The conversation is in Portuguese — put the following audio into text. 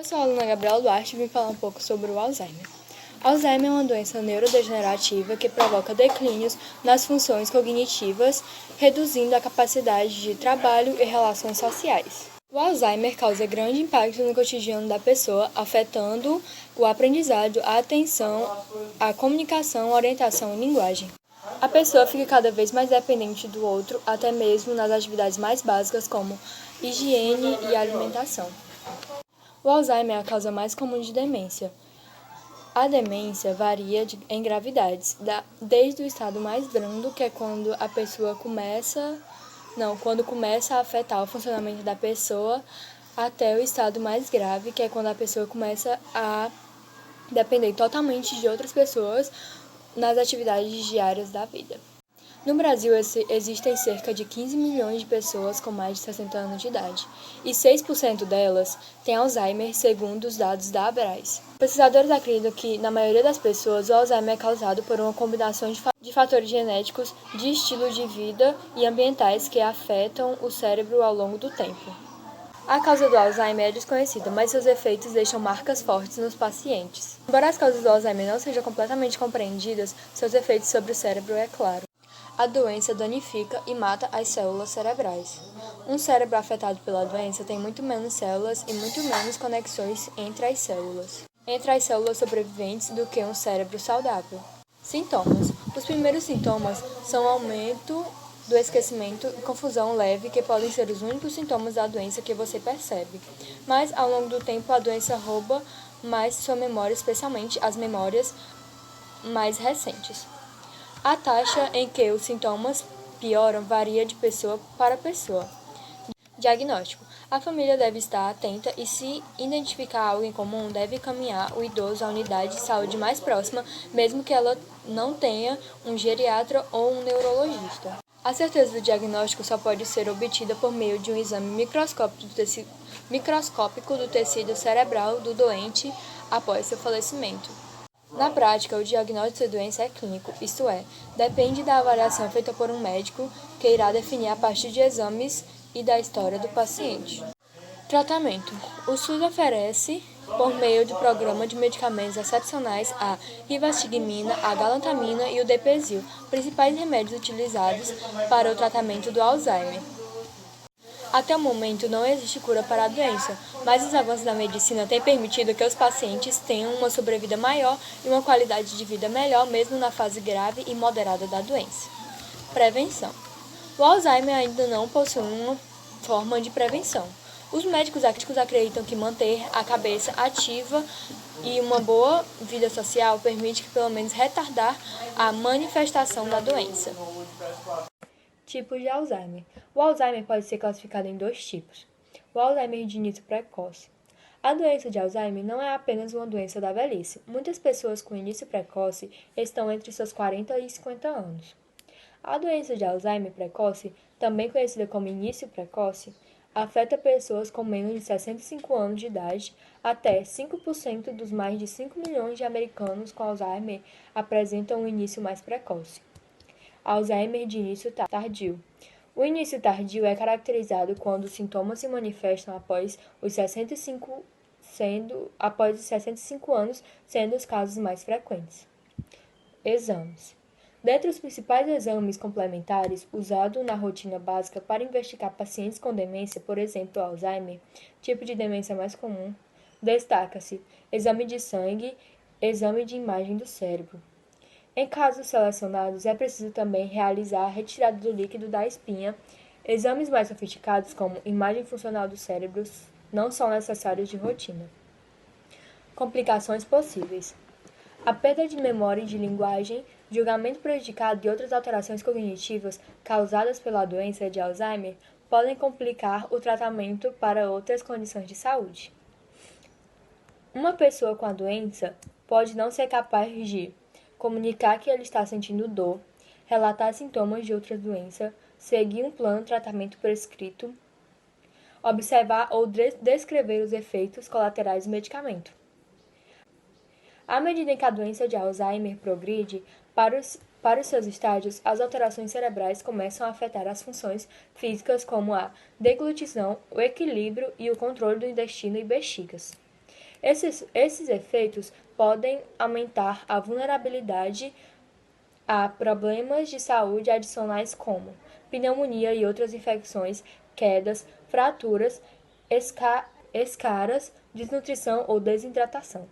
Eu sou a aluna Gabriela Duarte e vim falar um pouco sobre o Alzheimer. Alzheimer é uma doença neurodegenerativa que provoca declínios nas funções cognitivas, reduzindo a capacidade de trabalho e relações sociais. O Alzheimer causa grande impacto no cotidiano da pessoa, afetando o aprendizado, a atenção, a comunicação, a orientação e linguagem. A pessoa fica cada vez mais dependente do outro, até mesmo nas atividades mais básicas como higiene e alimentação. O Alzheimer é a causa mais comum de demência. A demência varia em gravidades, desde o estado mais brando, que é quando a pessoa começa a afetar o funcionamento da pessoa, até o estado mais grave, que é quando a pessoa começa a depender totalmente de outras pessoas nas atividades diárias da vida. No Brasil, existem cerca de 15 milhões de pessoas com mais de 60 anos de idade, e 6% delas têm Alzheimer, segundo os dados da ABRAS. Pesquisadores acreditam que, na maioria das pessoas, o Alzheimer é causado por uma combinação de fatores genéticos, de estilo de vida e ambientais que afetam o cérebro ao longo do tempo. A causa do Alzheimer é desconhecida, mas seus efeitos deixam marcas fortes nos pacientes. Embora as causas do Alzheimer não sejam completamente compreendidas, seus efeitos sobre o cérebro é claro. A doença danifica e mata as células cerebrais. Um cérebro afetado pela doença tem muito menos células e muito menos conexões entre as células sobreviventes do que um cérebro saudável. Sintomas. Os primeiros sintomas são aumento do esquecimento e confusão leve, que podem ser os únicos sintomas da doença que você percebe. Mas, ao longo do tempo, a doença rouba mais sua memória, especialmente as memórias mais recentes. A taxa em que os sintomas pioram varia de pessoa para pessoa. Diagnóstico. A família deve estar atenta e, se identificar algo em comum, deve encaminhar o idoso à unidade de saúde mais próxima, mesmo que ela não tenha um geriatra ou um neurologista. A certeza do diagnóstico só pode ser obtida por meio de um exame microscópico do tecido cerebral do doente após seu falecimento. Na prática, o diagnóstico da doença é clínico, isto é, depende da avaliação feita por um médico que irá definir a partir de exames e da história do paciente. Tratamento. O SUS oferece, por meio do programa de medicamentos excepcionais, a rivastigmina, a galantamina e o Depezil, principais remédios utilizados para o tratamento do Alzheimer. Até o momento, não existe cura para a doença, mas os avanços da medicina têm permitido que os pacientes tenham uma sobrevida maior e uma qualidade de vida melhor, mesmo na fase grave e moderada da doença. Prevenção. O Alzheimer ainda não possui uma forma de prevenção. Os médicos acreditam que manter a cabeça ativa e uma boa vida social permite que pelo menos retardar a manifestação da doença. Tipos de Alzheimer. O Alzheimer pode ser classificado em dois tipos. O Alzheimer de início precoce. A doença de Alzheimer não é apenas uma doença da velhice. Muitas pessoas com início precoce estão entre seus 40 e 50 anos. A doença de Alzheimer precoce, também conhecida como início precoce, afeta pessoas com menos de 65 anos de idade. Até 5% dos mais de 5 milhões de americanos com Alzheimer apresentam um início mais precoce. Alzheimer de início tardio. O início tardio é caracterizado quando os sintomas se manifestam após os 65 anos, sendo os casos mais frequentes. Exames. Dentre os principais exames complementares usados na rotina básica para investigar pacientes com demência, por exemplo, Alzheimer, tipo de demência mais comum, destaca-se exame de sangue, exame de imagem do cérebro. Em casos selecionados, é preciso também realizar a retirada do líquido da espinha. Exames mais sofisticados, como imagem funcional do cérebro, não são necessários de rotina. Complicações possíveis. A perda de memória e de linguagem, julgamento prejudicado e outras alterações cognitivas causadas pela doença de Alzheimer podem complicar o tratamento para outras condições de saúde. Uma pessoa com a doença pode não ser capaz de comunicar que ele está sentindo dor, relatar sintomas de outra doença, seguir um plano de tratamento prescrito, observar ou descrever os efeitos colaterais do medicamento. À medida em que a doença de Alzheimer progride para os seus estágios, as alterações cerebrais começam a afetar as funções físicas como a deglutição, o equilíbrio e o controle do intestino e bexigas. Esses efeitos podem aumentar a vulnerabilidade a problemas de saúde adicionais como pneumonia e outras infecções, quedas, fraturas, escaras, desnutrição ou desidratação.